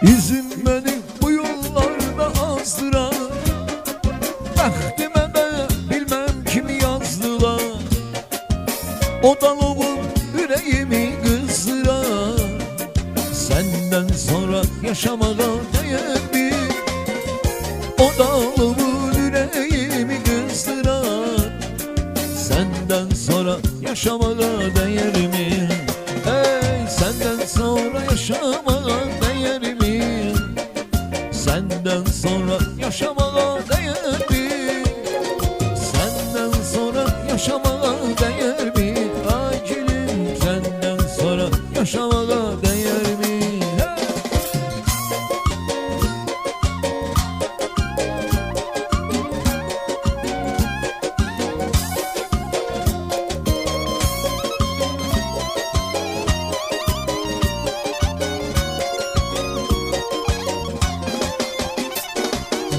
İzin beni bu yollarda azdırar, Bəxtimə də bilmem kimi yazdılar. O dalovun yüreğimi kızdırar. Senden sonra yaşamaya değer mi? O dalovun yüreğimi kızdırar. Senden sonra yaşamaya değer mi? Ey senden sonra yaşamaya değer mi? Senden sonra yaşamaya değer mi? Senden sonra yaşamaya değer mi? Ay gülüm senden sonra yaşamaya değer mi?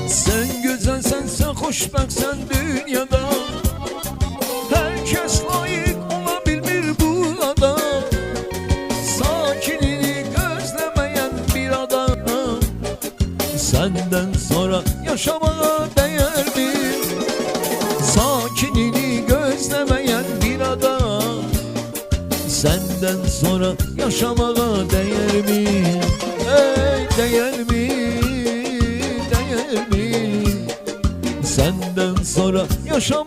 Sen güzelsen, sen hoşbəxtsən dünyada. Herkes layık olabilmir burada. Sakinini gözlemeyen bir adam. Senden sonra yaşamaya değer mi? Sakinini gözlemeyen bir adam. Senden sonra yaşamaya değer mi? Ey değer mi? Değer mi? Senden sonra yaşamaya